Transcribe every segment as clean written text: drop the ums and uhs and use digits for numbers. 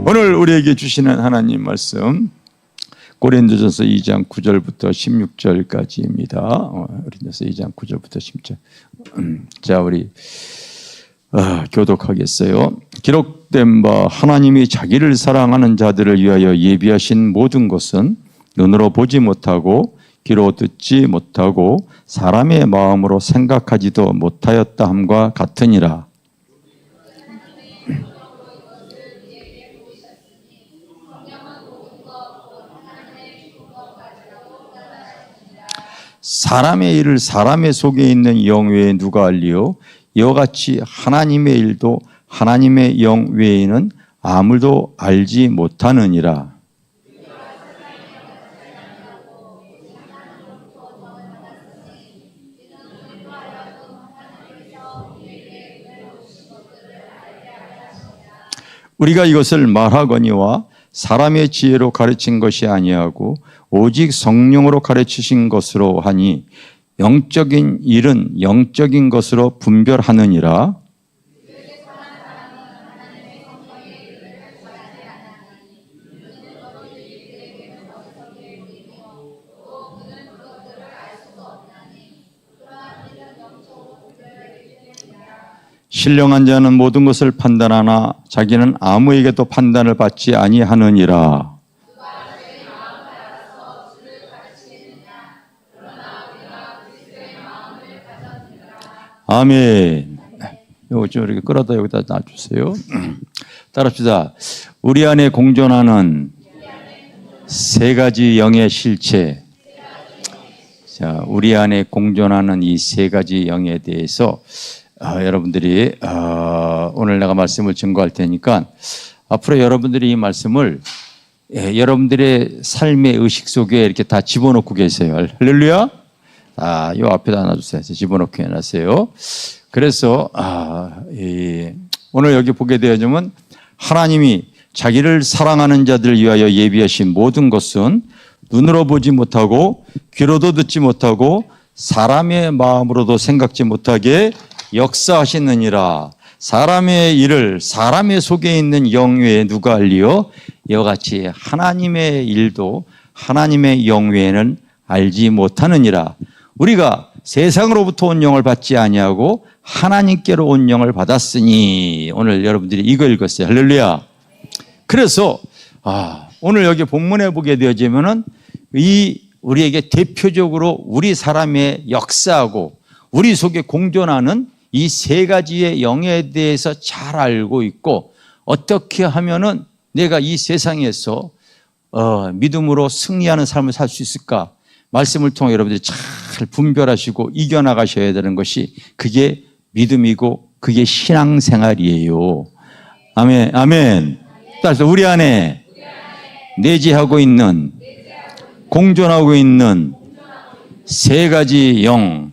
오늘 우리에게 주시는 하나님 말씀 고린도전서 2장 9절부터 16절까지입니다. 고린도전서 2장 9절부터 16절. 자, 우리 교독하겠어요. 기록된 바 하나님이 자기를 사랑하는 자들을 위하여 예비하신 모든 것은 눈으로 보지 못하고 귀로 듣지 못하고 사람의 마음으로 생각하지도 못하였다 함과 같으니라. 사람의 일을 사람의 속에 있는 영 외에 누가 알리요? 이와 같이 하나님의 일도 하나님의 영 외에는 아무도 알지 못하느니라. 우리가 이것을 말하거니와 사람의 지혜로 가르친 것이 아니하고 오직 성령으로 가르치신 것으로 하니 영적인 일은 영적인 것으로 분별하느니라. 신령한 자는 모든 것을 판단하나 자기는 아무에게도 판단을 받지 아니하느니라. 아멘. 이거 좀 이렇게 끌어다 여기다 놔주세요. 따라합시다. 우리 안에 공존하는 세 가지 영의 실체. 자, 우리 안에 공존하는 이 세 가지 영에 대해서 여러분들이 오늘 내가 말씀을 증거할 테니까 앞으로 여러분들이 이 말씀을 여러분들의 삶의 의식 속에 이렇게 다 집어넣고 계세요. 할렐루야. 요 앞에다 놔주세요. 집어넣고 해놨어요. 그래서 오늘 여기 보게 되어지면 하나님이 자기를 사랑하는 자들을 위하여 예비하신 모든 것은 눈으로 보지 못하고 귀로도 듣지 못하고 사람의 마음으로도 생각지 못하게 역사하시느니라. 사람의 일을 사람의 속에 있는 영 외에 누가 알리요? 이와 같이 하나님의 일도 하나님의 영 외에는 알지 못하느니라. 우리가 세상으로부터 온 영을 받지 아니하고 하나님께로 온 영을 받았으니. 오늘 여러분들이 이거 읽었어요. 할렐루야. 그래서 오늘 여기 본문에 보게 되어지면은 우리에게 대표적으로 우리 사람의 역사하고 우리 속에 공존하는 이 세 가지의 영에 대해서 잘 알고 있고 어떻게 하면은 내가 이 세상에서 믿음으로 승리하는 삶을 살 수 있을까? 말씀을 통해 여러분들이 잘 분별하시고 이겨나가셔야 되는 것이 그게 믿음이고 그게 신앙생활이에요. 아멘. 아멘. 따라서 우리 안에 내재하고 있는 공존하고 있는 세 가지 영.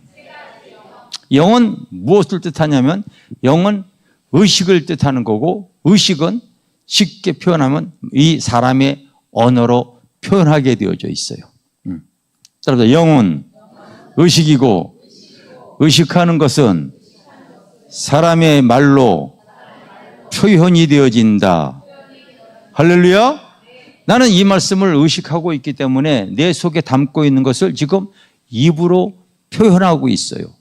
영은 무엇을 뜻하냐면 영은 의식을 뜻하는 거고 의식은 쉽게 표현하면 이 사람의 언어로 표현하게 되어져 있어요. 따라서 영은 의식이고 의식하는 것은 사람의 말로 표현이 되어진다. 할렐루야. 나는 이 말씀을 의식하고 있기 때문에 내 속에 담고 있는 것을 지금 입으로 표현하고 있어요.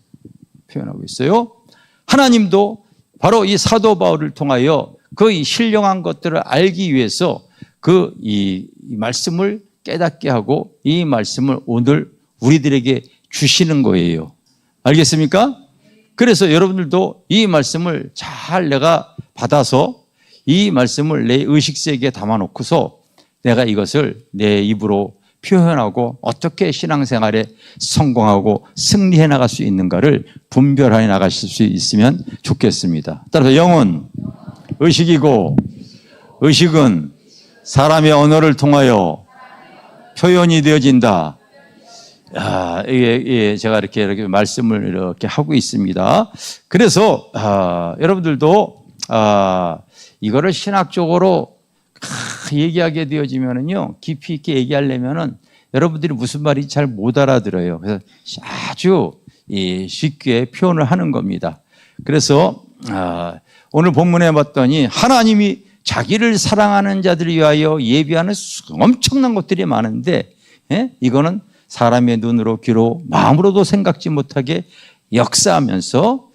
하나님도 바로 이 사도 바울을 통하여 그 신령한 것들을 알기 위해서 이 말씀을 깨닫게 하고 이 말씀을 오늘 우리들에게 주시는 거예요. 알겠습니까? 그래서 여러분들도 이 말씀을 잘 내가 받아서 이 말씀을 내 의식세계에 담아놓고서 내가 이것을 내 입으로 표현하고 어떻게 신앙생활에 성공하고 승리해 나갈 수 있는가를 분별해 나가실 수 있으면 좋겠습니다. 따라서 영은 의식이고 의식은 사람의 언어를 통하여 표현이 되어진다. 제가 이렇게 말씀을 이렇게 하고 있습니다. 그래서 여러분들도 이거를 신학적으로 얘기하게 되어지면은요, 깊이 있게 얘기하려면은 여러분들이 무슨 말인지 잘 못 알아들어요. 그래서 아주 쉽게 표현을 하는 겁니다. 그래서 오늘 본문에 봤더니 하나님이 자기를 사랑하는 자들을 위하여 예비하는 엄청난 것들이 많은데, 이거는 사람의 눈으로 귀로 마음으로도 생각지 못하게 역사하면서,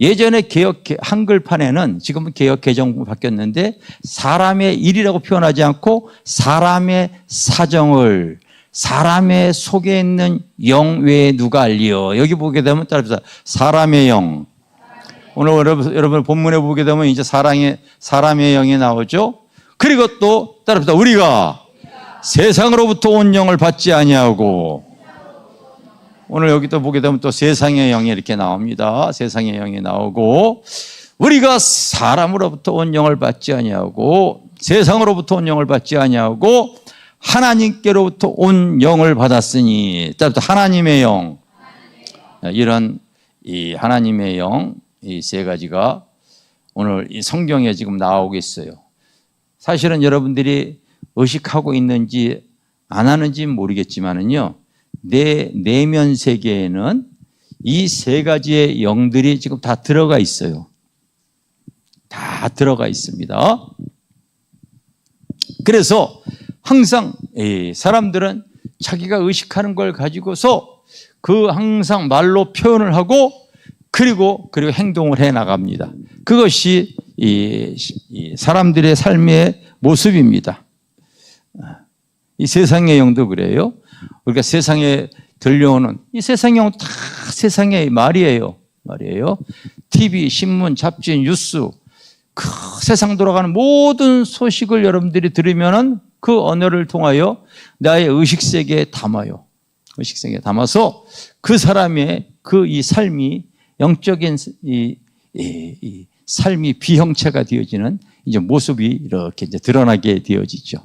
예전에 개역 한글판에는, 지금은 개역 개정 바뀌었는데, 사람의 일이라고 표현하지 않고 사람의 사정을, 사람의 속에 있는 영 외에 누가 알리요. 여기 보게 되면 따라합시다. 사람의 영. 오늘 여러분 본문에 보게 되면 이제 사람의 영이 나오죠. 그리고 또 따라합시다. 우리가 세상으로부터 온 영을 받지 아니하고, 오늘 여기 또 보게 되면 또 세상의 영이 이렇게 나옵니다. 세상의 영이 나오고, 우리가 사람으로부터 온 영을 받지 아니하고 세상으로부터 온 영을 받지 아니하고 하나님께로부터 온 영을 받았으니, 하나님의 영, 이런 이 하나님의 영, 이 세 가지가 오늘 이 성경에 지금 나오고 있어요. 사실은 여러분들이 의식하고 있는지 안 하는지 모르겠지만은요, 내 내면 세계에는 이 세 가지의 영들이 지금 다 들어가 있어요. 다 들어가 있습니다. 그래서 항상 사람들은 자기가 의식하는 걸 가지고서 그 항상 말로 표현을 하고 그리고 행동을 해 나갑니다. 그것이 이 사람들의 삶의 모습입니다. 이 세상의 영도 그래요. 우리가 세상에 들려오는 이 세상의 영은 다 세상의 말이에요. TV, 신문, 잡지, 뉴스, 그 세상 돌아가는 모든 소식을 여러분들이 들으면은 그 언어를 통하여 나의 의식 세계에 담아요. 의식 세계에 담아서 그 사람의 이 삶이 영적인 이 삶이 비형체가 되어지는 이제 모습이 이렇게 이제 드러나게 되어지죠.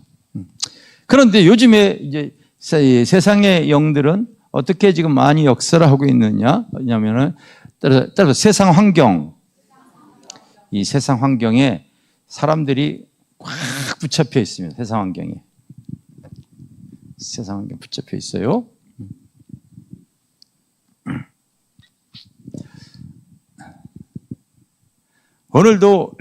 그런데 요즘에 이제 세상의 영들은 어떻게 지금 많이 역사를 하고 있느냐? 왜냐하면은 따라서 세상 환경, 이 세상 환경에 사람들이 꽉 붙잡혀 있습니다. 세상 환경에 붙잡혀 있어요. 오늘도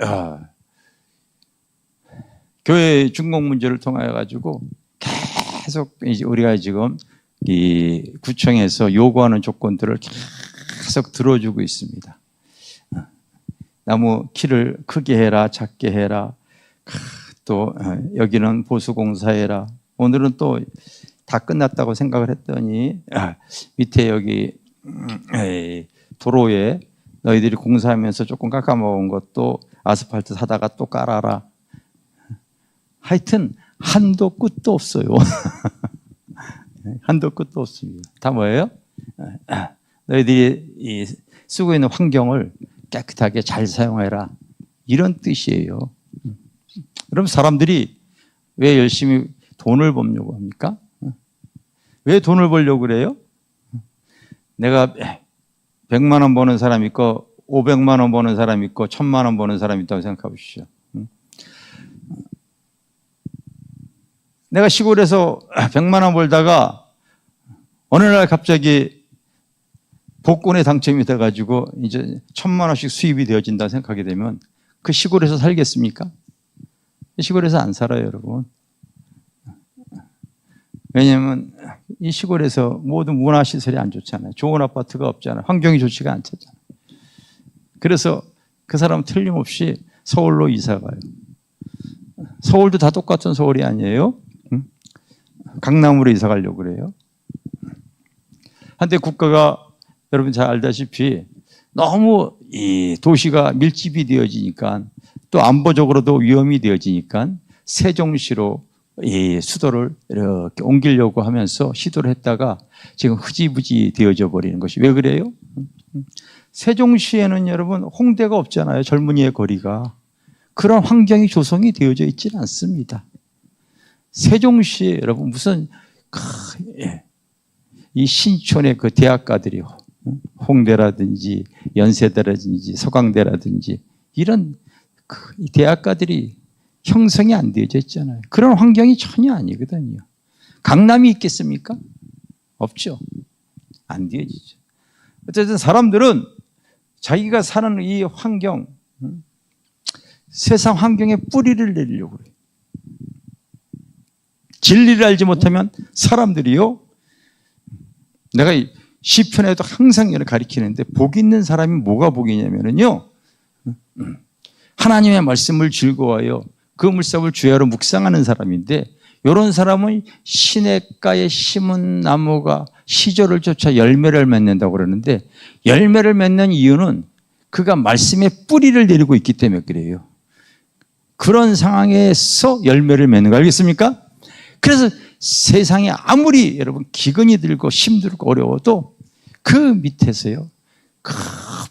교회 준공 문제를 통하여 가지고 계속 이제 우리가 지금 이 구청에서 요구하는 조건들을 계속 들어주고 있습니다. 나무 키를 크게 해라, 작게 해라, 또 여기는 보수공사해라. 오늘은 또 다 끝났다고 생각을 했더니 밑에 여기 도로에 너희들이 공사하면서 조금 깎아먹은 것도 아스팔트 사다가 또 깔아라. 하여튼 한도 끝도 없어요. 한도 끝도 없습니다. 다 뭐예요? 너희들이 쓰고 있는 환경을 깨끗하게 잘 사용해라. 이런 뜻이에요. 그럼 사람들이 왜 열심히 돈을 벌려고 합니까? 왜 돈을 벌려고 그래요? 내가 100만 원 버는 사람 있고 500만 원 버는 사람 있고 1000만 원 버는 사람 있다고 생각해 보십시오. 내가 시골에서 100만 원 벌다가 어느 날 갑자기 복권에 당첨이 돼가지고 이제 1000만 원씩 수입이 되어진다 생각하게 되면 그 시골에서 살겠습니까? 시골에서 안 살아요, 여러분. 왜냐하면 이 시골에서 모든 문화시설이 안 좋잖아요. 좋은 아파트가 없잖아요. 환경이 좋지가 않잖아요. 그래서 그 사람은 틀림없이 서울로 이사 가요. 서울도 다 똑같은 서울이 아니에요. 강남으로 이사 가려고 그래요. 한때 국가가 여러분 잘 알다시피 너무 이 도시가 밀집이 되어지니까 또 안보적으로도 위험이 되어지니까 세종시로 이 수도를 이렇게 옮기려고 하면서 시도를 했다가 지금 흐지부지 되어져 버리는 것이 왜 그래요? 세종시에는 여러분 홍대가 없잖아요. 젊은이의 거리가. 그런 환경이 조성이 되어져 있지는 않습니다. 세종시에 여러분 무슨 이 신촌의 그 대학가들이 홍대라든지 연세대라든지 서강대라든지 이런 대학가들이 형성이 안 되어져 있잖아요. 그런 환경이 전혀 아니거든요. 강남이 있겠습니까? 없죠. 안 되어지죠. 어쨌든 사람들은 자기가 사는 이 환경, 세상 환경에 뿌리를 내리려고 그래요. 진리를 알지 못하면 사람들이요, 내가 시편에도 항상 이를 가리키는데, 복 있는 사람이 뭐가 복이냐면요, 하나님의 말씀을 즐거워하여 그 말씀을 주야로 묵상하는 사람인데, 이런 사람은 시냇가에 심은 나무가 시절을 쫓아 열매를 맺는다고 그러는데, 열매를 맺는 이유는 그가 말씀에 뿌리를 내리고 있기 때문에 그래요. 그런 상황에서 열매를 맺는 거 알겠습니까? 그래서 세상에 아무리 여러분 기근이 들고 힘들고 어려워도 그 밑에서요, 그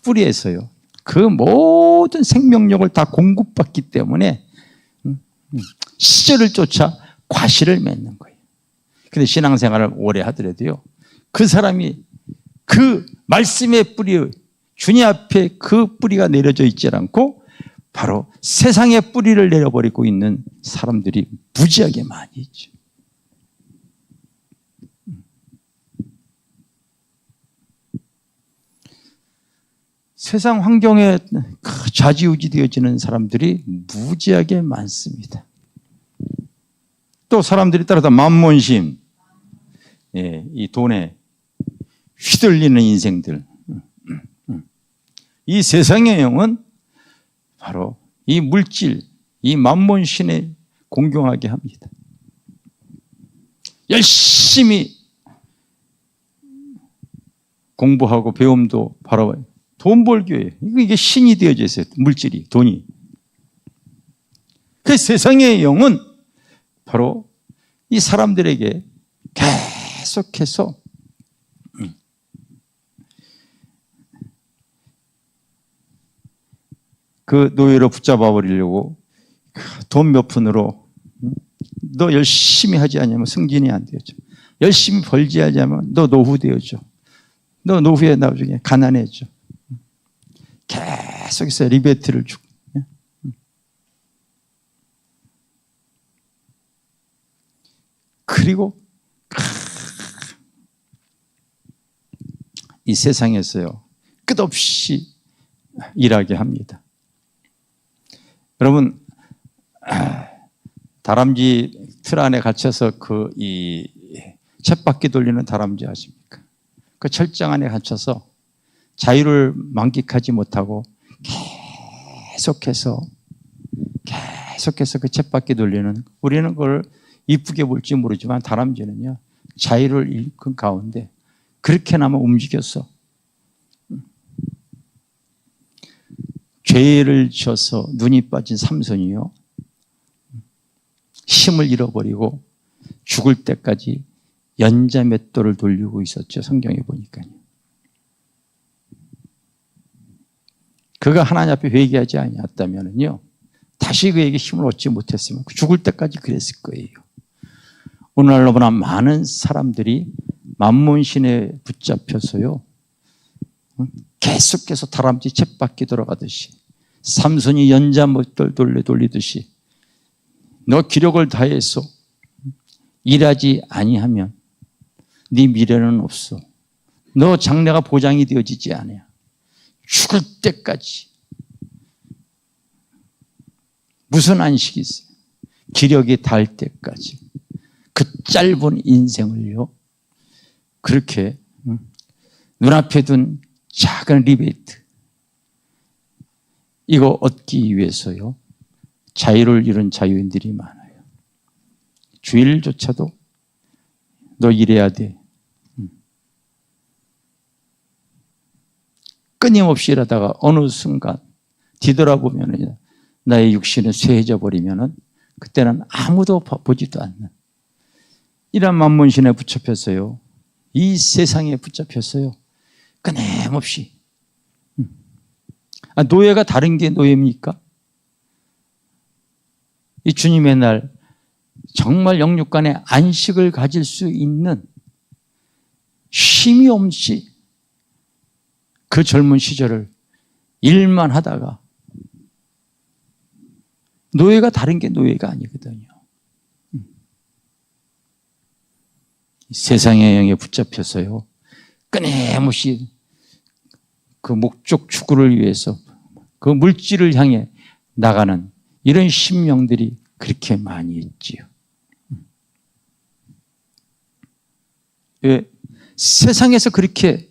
뿌리에서요, 그 모든 생명력을 다 공급받기 때문에 시절을 쫓아 과실을 맺는 거예요. 근데 신앙생활을 오래 하더라도요, 그 사람이 그 말씀의 뿌리, 주님 앞에 그 뿌리가 내려져 있지 않고 바로 세상의 뿌리를 내려버리고 있는 사람들이 무지하게 많이 있죠. 세상 환경에 좌지우지 되어지는 사람들이 무지하게 많습니다. 또 사람들이 따라서 만몬심, 이 돈에 휘둘리는 인생들, 이 세상의 영은 바로 이 물질, 이 만몬신에 공경하게 합니다. 열심히 공부하고 배움도 바로 돈 벌기 위해, 이게 신이 되어져 있어요. 물질이, 돈이. 그 세상의 영은 바로 이 사람들에게 계속해서 그 노예로 붙잡아 버리려고 돈 몇 푼으로, 너 열심히 하지 않으면 승진이 안 되죠. 열심히 벌지 않으면 너 노후 되어져. 너 노후에 나중에 가난해져. 계속해서 리베트를 주고. 그리고 이 세상에서요, 끝없이 일하게 합니다. 여러분, 다람쥐 틀 안에 갇혀서 이 쳇바퀴 돌리는 다람쥐 아십니까? 그 철장 안에 갇혀서 자유를 만끽하지 못하고 계속해서 그 쳇바퀴 돌리는, 우리는 그걸 이쁘게 볼지 모르지만 다람쥐는요, 자유를 잃은 가운데 그렇게나마 움직였어. 죄를 지어서 눈이 빠진 삼손이요, 힘을 잃어버리고 죽을 때까지 연자맷돌을 돌리고 있었죠. 성경에 보니까요. 그가 하나님 앞에 회개하지 아니었다면요, 다시 그에게 힘을 얻지 못했으면 죽을 때까지 그랬을 거예요. 오늘날로 보나 많은 사람들이 만몬신에 붙잡혀서요, 계속해서 다람쥐 쳇바퀴 돌아가듯이, 삼손이 연자못돌 돌리듯이, 너 기력을 다해서 일하지 아니하면 네 미래는 없어. 너 장래가 보장이 되어지지 않아요. 죽을 때까지. 무슨 안식이 있어요? 기력이 닿을 때까지. 그 짧은 인생을요, 그렇게 눈앞에 둔 작은 리베이트, 이거 얻기 위해서요, 자유를 잃은 자유인들이 많아요. 주일조차도 너 일해야 돼. 끊임없이 일하다가 어느 순간 뒤돌아보면 나의 육신은 쇠해져 버리면 그때는 아무도 보지도 않는 이런 만몬신에 붙잡혔어요. 이 세상에 붙잡혔어요. 끊임없이. 노예가 다른 게 노예입니까? 이 주님의 날 정말 영육간의 안식을 가질 수 있는 쉼이 없이 그 젊은 시절을 일만 하다가, 노예가 다른 게 노예가 아니거든요. 세상의 영에 붙잡혀서요, 끊임없이 그 목적 추구를 위해서 그 물질을 향해 나가는 이런 심령들이 그렇게 많이 있지요. 왜? 세상에서 그렇게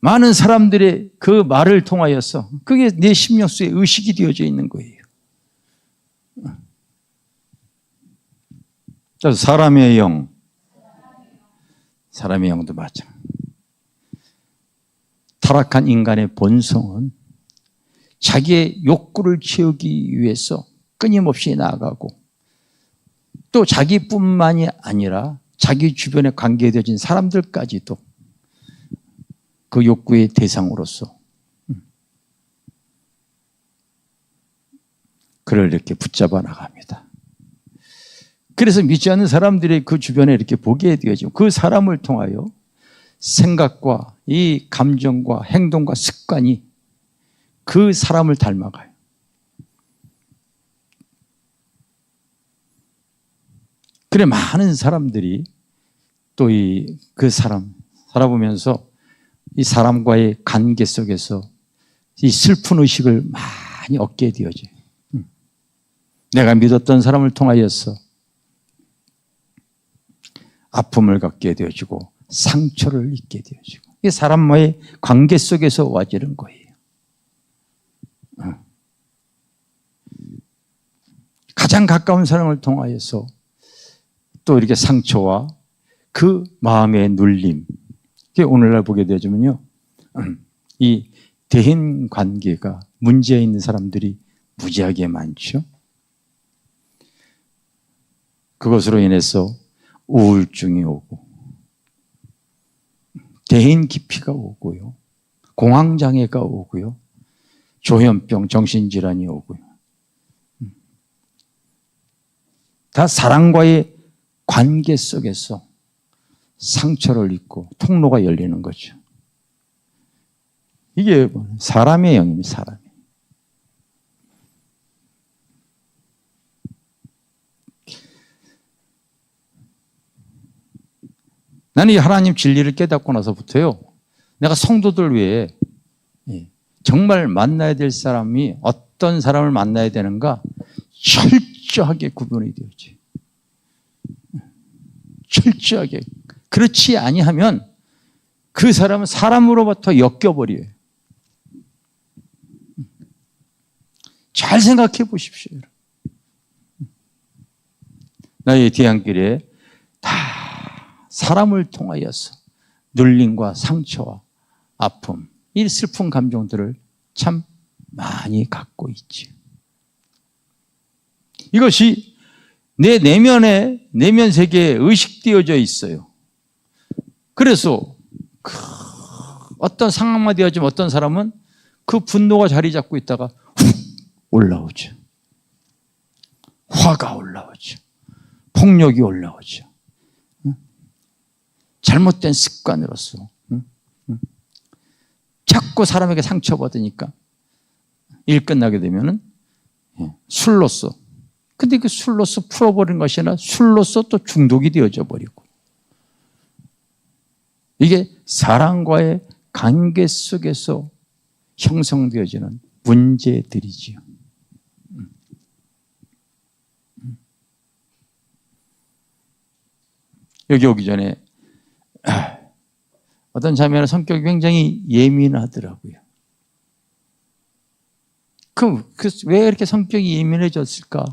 많은 사람들의 그 말을 통하여서 그게 내 심령 속에 의식이 되어져 있는 거예요. 그래서 사람의 영도 마찬가지. 타락한 인간의 본성은 자기의 욕구를 채우기 위해서 끊임없이 나아가고 또 자기뿐만이 아니라 자기 주변에 관계되어진 사람들까지도 그 욕구의 대상으로서 그를 이렇게 붙잡아 나갑니다. 그래서 믿지 않는 사람들이 그 주변에 이렇게 보게 되어지고 그 사람을 통하여 생각과 이 감정과 행동과 습관이 그 사람을 닮아가요. 그래 많은 사람들이 또 그 사람 살아보면서 이 사람과의 관계 속에서 이 슬픈 의식을 많이 얻게 되어져요. 내가 믿었던 사람을 통하여서 아픔을 갖게 되어지고 상처를 입게 되어지고 이게 사람과의 관계 속에서 와지는 거예요. 가장 가까운 사람을 통하여서 또 이렇게 상처와 그 마음의 눌림, 오늘날 보게 되어지면요, 이 대인 관계가 문제 있는 사람들이 무지하게 많죠. 그것으로 인해서 우울증이 오고 대인 기피가 오고요, 공황장애가 오고요, 조현병, 정신질환이 오고요. 다 사랑과의 관계 속에서 상처를 입고 통로가 열리는 거죠. 이게 사람의 영입니다. 사람의. 나는 이 하나님 진리를 깨닫고 나서부터요, 내가 성도들 외에 정말 만나야 될 사람이 어떤 사람을 만나야 되는가 철저하게 구분이 되어져요. 철저하게. 그렇지 아니하면 그 사람은 사람으로부터 엮여버려요. 잘 생각해 보십시오. 나의 뒤안길에 다 사람을 통하여서 눌림과 상처와 아픔, 이 슬픈 감정들을 참 많이 갖고 있지. 이것이 내 내면에, 내면 세계에 의식되어져 있어요. 그래서 어떤 상황만 되어지면 어떤 사람은 그 분노가 자리 잡고 있다가 훅 올라오죠. 화가 올라오죠. 폭력이 올라오죠. 잘못된 습관으로서 자꾸 사람에게 상처받으니까 일 끝나게 되면은 술로서, 근데 그 술로서 풀어버린 것이 아니라 술로서 또 중독이 되어져 버리고, 이게 사람과의 관계 속에서 형성되어지는 문제들이지요. 여기 오기 전에 어떤 자매는 성격이 굉장히 예민하더라고요. 왜 이렇게 성격이 예민해졌을까?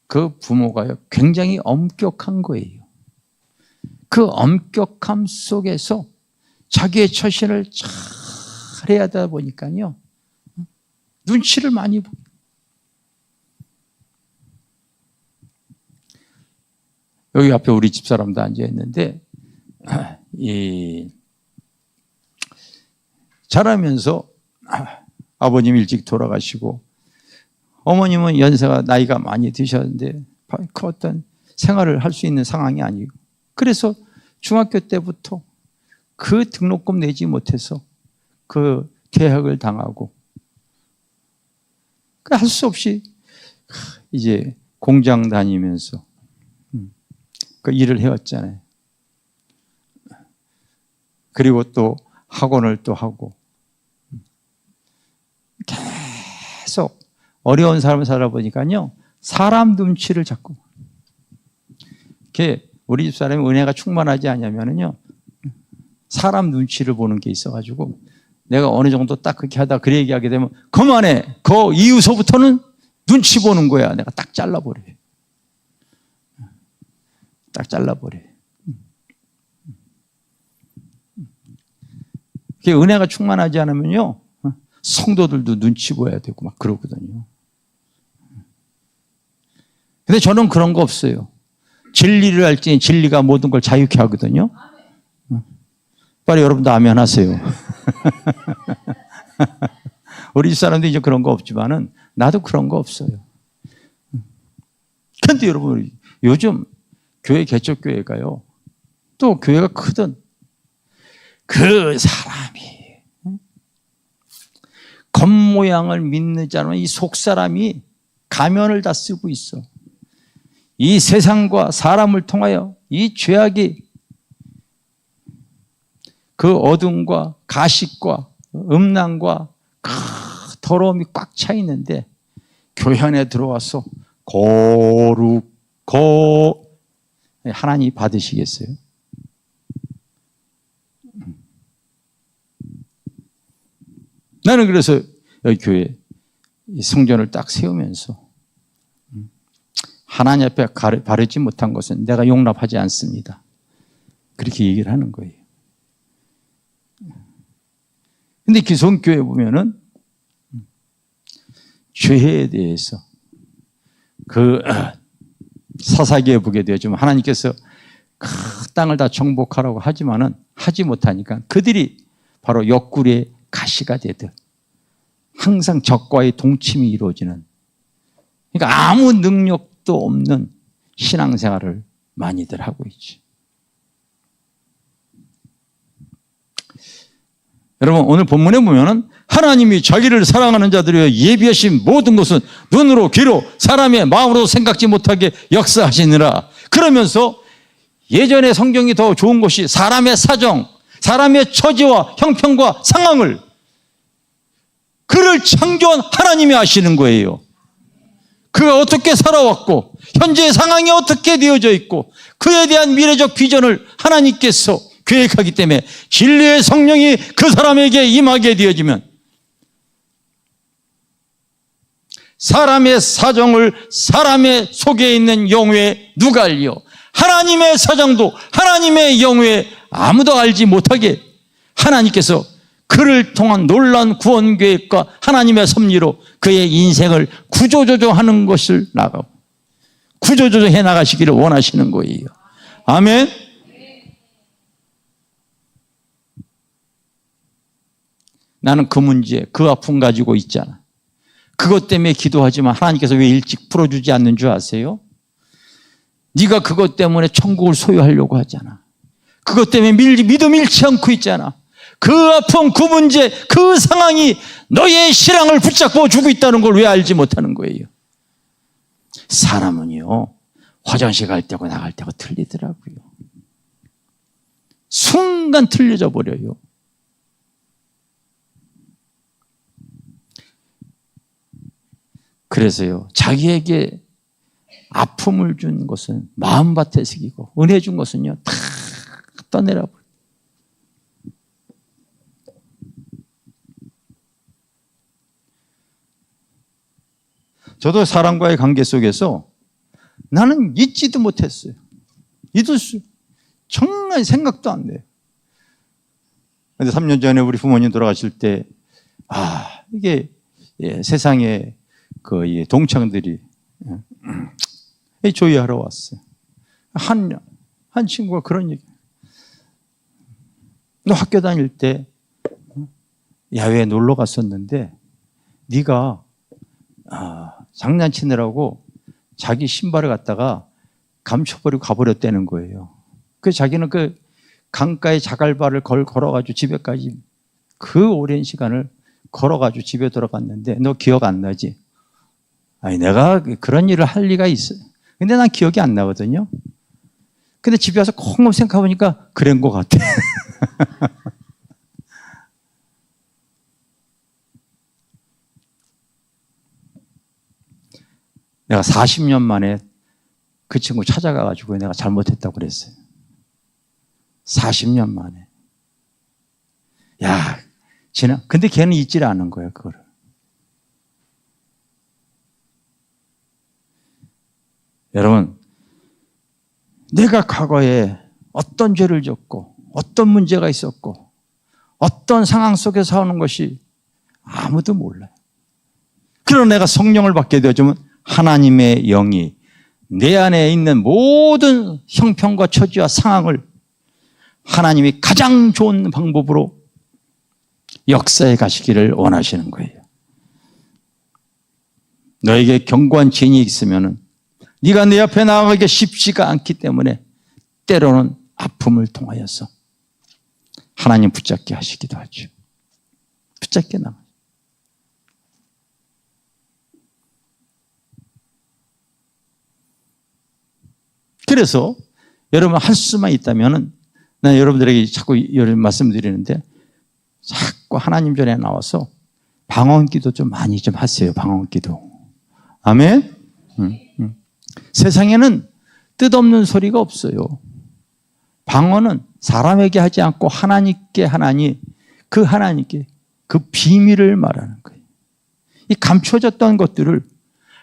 그 부모가요, 굉장히 엄격한 거예요. 그 엄격함 속에서 자기의 처신을 잘 해야 하다 보니까요, 눈치를 많이 보고. 여기 앞에 우리 집사람도 앉아있는데, 자라면서 아버님이 일찍 돌아가시고 어머님은 연세가 나이가 많이 드셨는데 그 어떤 생활을 할 수 있는 상황이 아니고, 그래서 중학교 때부터 그 등록금 내지 못해서 그 퇴학을 당하고 할 수 없이 이제 공장 다니면서 그 일을 해왔잖아요. 그리고 또 학원을 또 하고 계속 어려운 삶을 살아보니까요, 사람 눈치를 자꾸. 이렇게 우리 집 사람이 은혜가 충만하지 않냐면요, 사람 눈치를 보는 게 있어가지고, 내가 어느 정도 딱 그렇게 하다 그래 얘기하게 되면, 그만해. 그 이후서부터는 눈치 보는 거야. 내가 딱 잘라버려. 딱 잘라버려. 은혜가 충만하지 않으면요, 성도들도 눈치 보여야 되고 막 그러거든요. 근데 저는 그런 거 없어요. 진리를 알지 진리가 모든 걸 자유케 하거든요. 빨리 여러분도 아멘 하세요. 우리 집 사람도 이제 그런 거 없지만은 나도 그런 거 없어요. 근데 여러분, 요즘 교회 개척교회가요, 또 교회가 크든 그 사람이 겉모양을 믿는지 않으면 이 속사람이 가면을 다 쓰고 있어. 이 세상과 사람을 통하여 이 죄악이 그 어둠과 가식과 음란과 더러움이 꽉 차 있는데 교회 안에 들어와서 하나님 받으시겠어요? 나는 그래서 여기 교회 성전을 딱 세우면서 하나님 앞에 바르지 못한 것은 내가 용납하지 않습니다. 그렇게 얘기를 하는 거예요. 근데 기성교회 보면은 죄에 대해서 그 사사기에 보게 되었지만 하나님께서 그 땅을 다 정복하라고 하지만은 하지 못하니까 그들이 바로 옆구리에 가시가 되듯 항상 적과의 동침이 이루어지는, 그러니까 아무 능력도 없는 신앙생활을 많이들 하고 있지. 여러분, 오늘 본문에 보면은 하나님이 자기를 사랑하는 자들을 예비하신 모든 것은 눈으로 귀로 사람의 마음으로 생각지 못하게 역사하시느라. 그러면서 예전에 성경이 더 좋은 것이 사람의 사정, 사람의 처지와 형편과 상황을 그를 창조한 하나님이 아시는 거예요. 그가 어떻게 살아왔고 현재의 상황이 어떻게 되어져 있고 그에 대한 미래적 비전을 하나님께서 계획하기 때문에 진리의 성령이 그 사람에게 임하게 되어지면 사람의 사정을 사람의 속에 있는 영혼에 누가 알리요? 하나님의 사정도 하나님의 영혼에 아무도 알지 못하게 하나님께서 그를 통한 놀라운 구원 계획과 하나님의 섭리로 그의 인생을 구조조정하는 것을 구조조정해 나가시기를 원하시는 거예요. 아멘. 나는 그 문제, 그 아픔 가지고 있잖아. 그것 때문에 기도하지만 하나님께서 왜 일찍 풀어주지 않는 줄 아세요? 네가 그것 때문에 천국을 소유하려고 하잖아. 그것 때문에 믿음 잃지 않고 있잖아. 그 아픔, 그 문제, 그 상황이 너의 신앙을 붙잡고 주고 있다는 걸 왜 알지 못하는 거예요? 사람은요, 화장실 갈 때고 나갈 때고 틀리더라고요. 순간 틀려져 버려요. 그래서요, 자기에게 아픔을 준 것은 마음밭에 새기고 은혜 준 것은요, 다 떠내라 버려요. 저도 사람과의 관계 속에서 나는 잊지도 못했어요. 정말 생각도 안 돼요. 그런데 3년 전에 우리 부모님 돌아가실 때, 이게 세상에 그 동창들이 조의하러 왔어요. 한 친구가 그런 얘기. 너 학교 다닐 때 야외에 놀러 갔었는데 네가 장난치느라고 자기 신발을 갖다가 감춰버리고 가버렸다는 거예요. 그래서 자기는 그 강가에 자갈발을 걸어가지고 집에까지 그 오랜 시간을 걸어가지고 집에 돌아갔는데 너 기억 안 나지? 아니, 내가 그런 일을 할 리가 있어. 근데 난 기억이 안 나거든요. 근데 집에 와서 콩 생각해보니까 그런 것 같아. 내가 40년 만에 그 친구 찾아가가지고 내가 잘못했다고 그랬어요. 40년 만에. 야, 근데 걔는 잊지 않은 거예요, 그거를. 여러분, 내가 과거에 어떤 죄를 졌고, 어떤 문제가 있었고, 어떤 상황 속에서 하는 것이 아무도 몰라요. 그러나 내가 성령을 받게 되어지면 하나님의 영이 내 안에 있는 모든 형편과 처지와 상황을 하나님이 가장 좋은 방법으로 역사에 가시기를 원하시는 거예요. 너에게 견고한 죄인이 있으면 네가 내 앞에 나아가기 쉽지가 않기 때문에 때로는 아픔을 통하여서 하나님 붙잡게 하시기도 하죠. 붙잡게 나가요. 그래서 여러분 할 수만 있다면 난 여러분들에게 자꾸 이런 말씀드리는데 자꾸 하나님 전에 나와서 방언기도 좀 많이 좀 하세요. 방언기도. 아멘. 세상에는 뜻없는 소리가 없어요. 방언은 사람에게 하지 않고 하나님께 하나님께 그 비밀을 말하는 거예요. 이 감춰졌던 것들을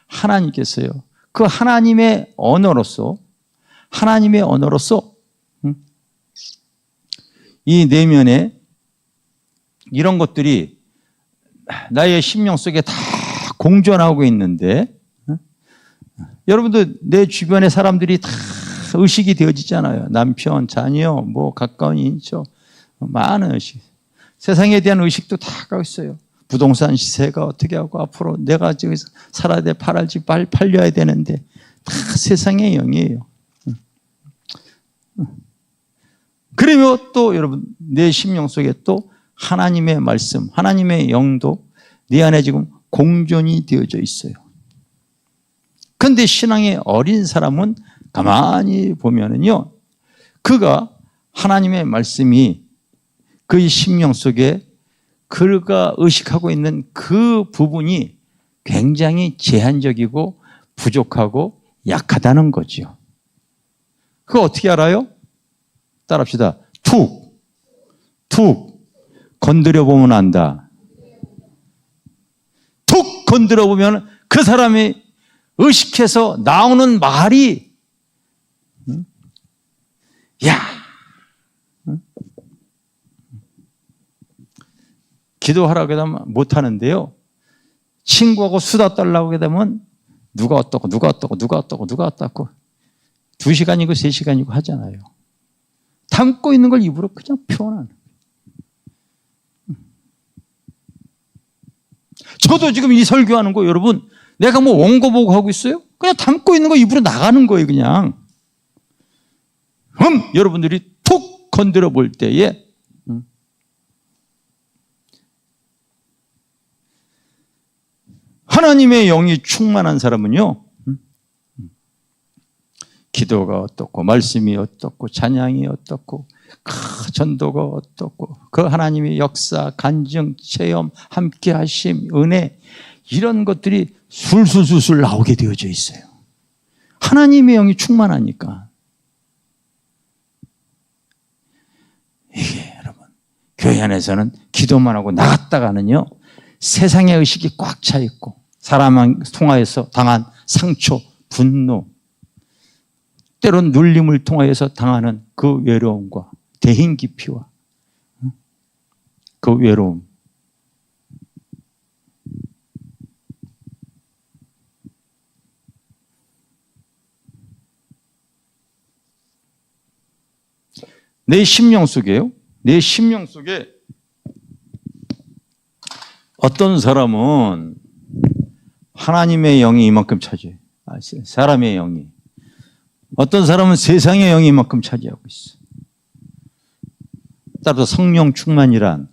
하나님께서요. 그 하나님의 언어로서 이 내면에 이런 것들이 나의 심령 속에 다 공존하고 있는데 여러분들 내 주변의 사람들이 다 의식이 되어지잖아요. 남편, 자녀, 뭐 가까운 인처 많은 의식. 세상에 대한 의식도 다 가고 있어요. 부동산 시세가 어떻게 하고 앞으로 내가 저기서 살아야 돼, 팔아야지, 팔려야 되는데 다 세상의 영이에요. 그러면 또 여러분 내 심령 속에 또 하나님의 말씀, 하나님의 영도 내 안에 지금 공존이 되어져 있어요. 그런데 신앙의 어린 사람은 가만히 보면은요, 그가 하나님의 말씀이 그의 심령 속에 그가 의식하고 있는 그 부분이 굉장히 제한적이고 부족하고 약하다는 거죠. 그거 어떻게 알아요? 따라합시다. 툭 건드려 보면 안다. 툭 건드려 보면 그 사람이 의식해서 나오는 말이 야 기도하라고 하면 못하는데요. 친구하고 수다 떨라고 하게 되면 누가 어떻고 2시간이고 3시간이고 하잖아요. 담고 있는 걸 입으로 그냥 표현하는 거예요. 저도 지금 이 설교하는 거 여러분 내가 뭐 원고 보고 하고 있어요? 그냥 담고 있는 거 입으로 나가는 거예요. 그냥 여러분들이 툭 건드려 볼 때에 하나님의 영이 충만한 사람은요, 기도가 어떻고 말씀이 어떻고 찬양이 어떻고 전도가 어떻고 그 하나님의 역사, 간증, 체험, 함께하심, 은혜 이런 것들이 술술술술 나오게 되어져 있어요. 하나님의 영이 충만하니까. 이게 여러분 교회 안에서는 기도만 하고 나갔다가는요 세상의 의식이 꽉 차 있고 사람을 통하여서 당한 상처, 분노 때론 눌림을 통하여서 당하는 그 외로움과 대인 깊이와 그 외로움 내 심령 속에요. 내 심령 속에 어떤 사람은 하나님의 영이 이만큼 차지해요. 사람의 영이. 어떤 사람은 세상의 영이 이만큼 차지하고 있어. 따라서 성령 충만이란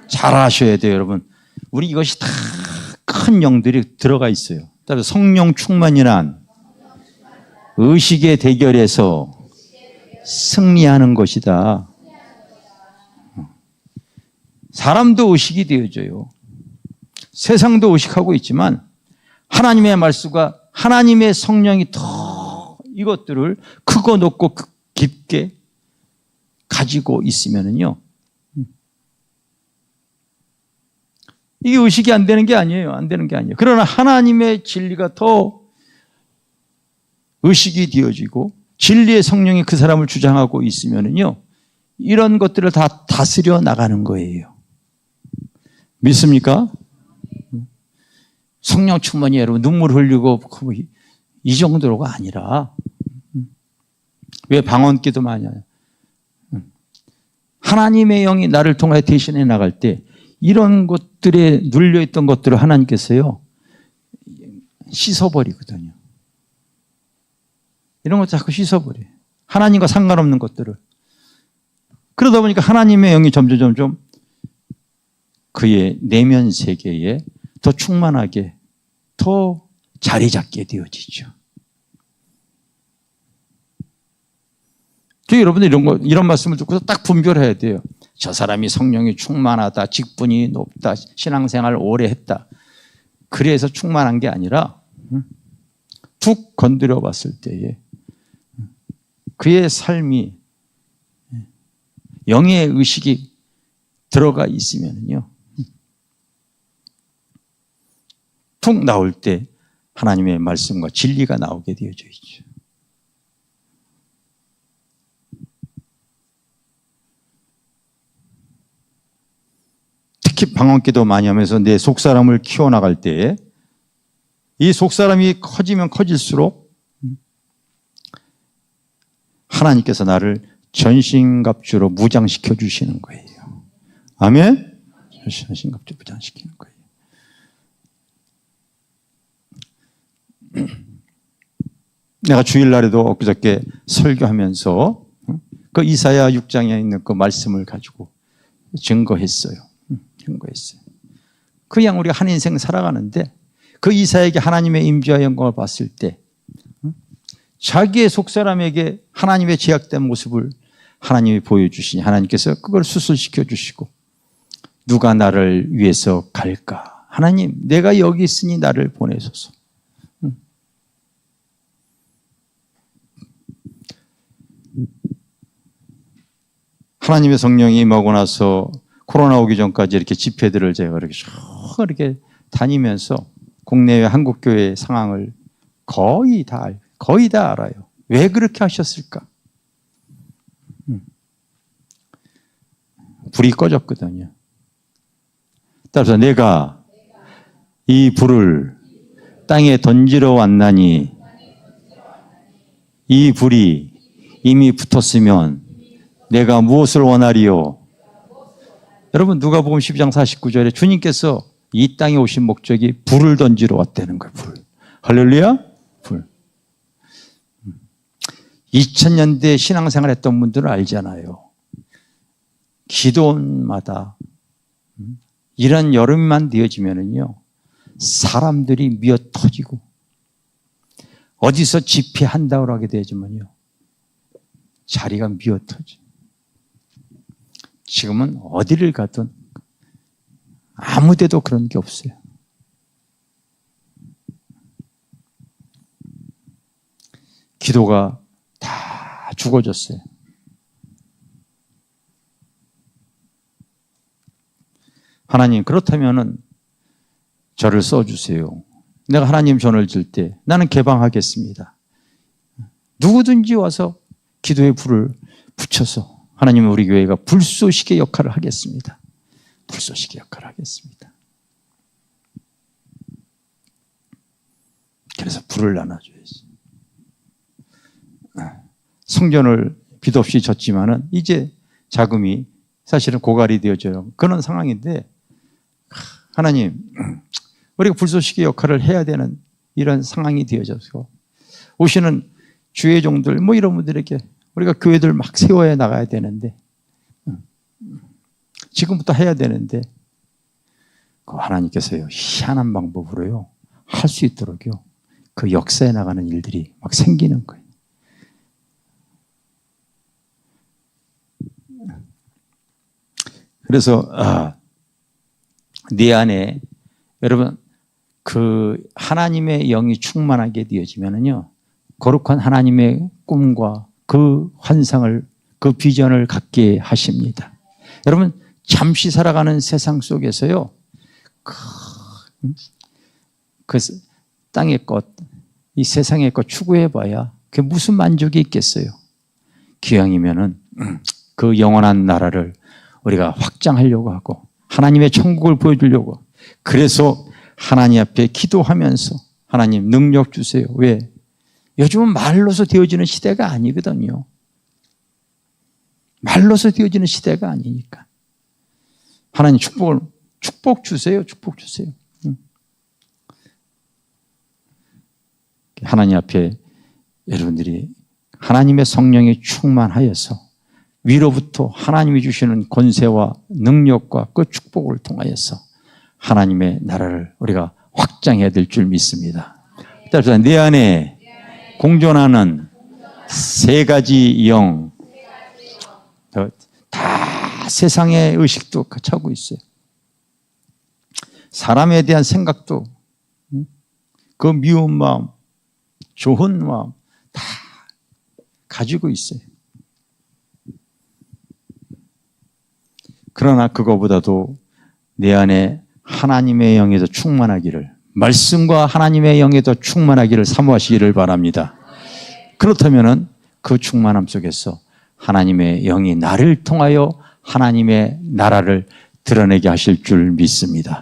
잘 아셔야 돼요, 여러분. 우리 이것이 다 큰 영들이 들어가 있어요. 따라서 성령 충만이란 의식의 대결에서 승리하는 것이다. 사람도 의식이 되어져요. 세상도 의식하고 있지만 하나님의 말씀과 하나님의 성령이 더 이것들을 크고 높고 깊게 가지고 있으면은요, 이게 의식이 안 되는 게 아니에요. 안 되는 게 아니에요. 그러나 하나님의 진리가 더 의식이 되어지고 진리의 성령이 그 사람을 주장하고 있으면은요, 이런 것들을 다 다스려 나가는 거예요. 믿습니까? 성령 충만이 여러분 눈물 흘리고 이 정도가 아니라, 왜 방언기도 많이 해요? 하나님의 영이 나를 통해 대신해 나갈 때 이런 것들에 눌려있던 것들을 하나님께서요 씻어버리거든요. 이런 거 자꾸 씻어버려요. 하나님과 상관없는 것들을. 그러다 보니까 하나님의 영이 점점 그의 내면 세계에 더 충만하게, 더 자리 잡게 되어지죠. 여러분들 이런 말씀을 듣고서 딱 분별해야 돼요. 저 사람이 성령이 충만하다, 직분이 높다, 신앙생활을 오래 했다. 그래서 충만한 게 아니라 툭 건드려 봤을 때에 그의 삶이 영의 의식이 들어가 있으면요, 툭 나올 때 하나님의 말씀과 진리가 나오게 되어져 있죠. 특히 방언기도 많이 하면서 내 속사람을 키워나갈 때 이 속사람이 커지면 커질수록 하나님께서 나를 전신갑주로 무장시켜 주시는 거예요. 아멘? 전신갑주 무장시키는 거예요. 내가 주일날에도 엊그저께 설교하면서 그 이사야 6장에 있는 그 말씀을 가지고 증거했어요. 그냥 우리가 한 인생 살아가는데 그 이사야에게 하나님의 임재와 영광을 봤을 때 자기의 속사람에게 하나님의 제약된 모습을 하나님이 보여주시니 하나님께서 그걸 수술시켜 주시고, 누가 나를 위해서 갈까? 하나님, 내가 여기 있으니 나를 보내소서. 하나님의 성령이 임하고 나서 코로나 오기 전까지 이렇게 집회들을 제가 이렇게 다니면서 국내외 한국교회 상황을 거의 다 알아요. 왜 그렇게 하셨을까? 불이 꺼졌거든요. 따라서 내가 이 불을 땅에 던지러 왔나니 이 불이 이미 붙었으면 내가 무엇을 원하리요? 여러분, 누가복음 12장 49절에 주님께서 이 땅에 오신 목적이 불을 던지러 왔다는 거예요. 불. 할렐루야? 불. 2000년대 신앙생활 했던 분들은 알잖아요. 기도원마다 이런 여름만 되어지면은요, 사람들이 미어 터지고 어디서 집회한다고 하게 되지만요, 자리가 미어 터져. 지금은 어디를 가든 아무 데도 그런 게 없어요. 기도가 다 죽어졌어요. 하나님, 그렇다면은 저를 써주세요. 내가 하나님 전을 줄 때 나는 개방하겠습니다. 누구든지 와서 기도의 불을 붙여서 하나님은 우리 교회가 불쏘시개 역할을 하겠습니다. 불쏘시개 역할을 하겠습니다. 그래서 불을 나눠줘야지. 성전을 빚 없이 졌지만은 이제 자금이 사실은 고갈이 되어져요. 그런 상황인데, 하나님, 우리가 불쏘시개 역할을 해야 되는 이런 상황이 되어져서 오시는 주의 종들 이런 분들에게 우리가 교회들 막 세워야 나가야 되는데, 지금부터 해야 되는데, 그 하나님께서요, 희한한 방법으로요, 할 수 있도록요, 그 역사에 나가는 일들이 막 생기는 거예요. 그래서 네 안에 여러분 그 하나님의 영이 충만하게 되어지면은요, 거룩한 하나님의 꿈과 그 환상을, 그 비전을 갖게 하십니다. 여러분, 잠시 살아가는 세상 속에서요, 그 땅의 것, 이 세상의 것 추구해봐야 그게 무슨 만족이 있겠어요? 기왕이면은 그 영원한 나라를 우리가 확장하려고 하고 하나님의 천국을 보여주려고, 그래서 하나님 앞에 기도하면서 하나님 능력 주세요. 왜? 요즘은 말로서 되어지는 시대가 아니거든요. 말로서 되어지는 시대가 아니니까. 하나님 축복 주세요. 축복 주세요. 하나님 앞에 여러분들이 하나님의 성령이 충만하여서 위로부터 하나님이 주시는 권세와 능력과 그 축복을 통하여서 하나님의 나라를 우리가 확장해야 될 줄 믿습니다. 따라서 내 안에 공존하는 세 가지 영, 다 세상의 의식도 차고 있어요. 사람에 대한 생각도, 그 미운 마음, 좋은 마음 다 가지고 있어요. 그러나 그거보다도 내 안에 하나님의 영이 더 충만하기를, 말씀과 하나님의 영이 더 충만하기를 사모하시기를 바랍니다. 그렇다면 그 충만함 속에서 하나님의 영이 나를 통하여 하나님의 나라를 드러내게 하실 줄 믿습니다.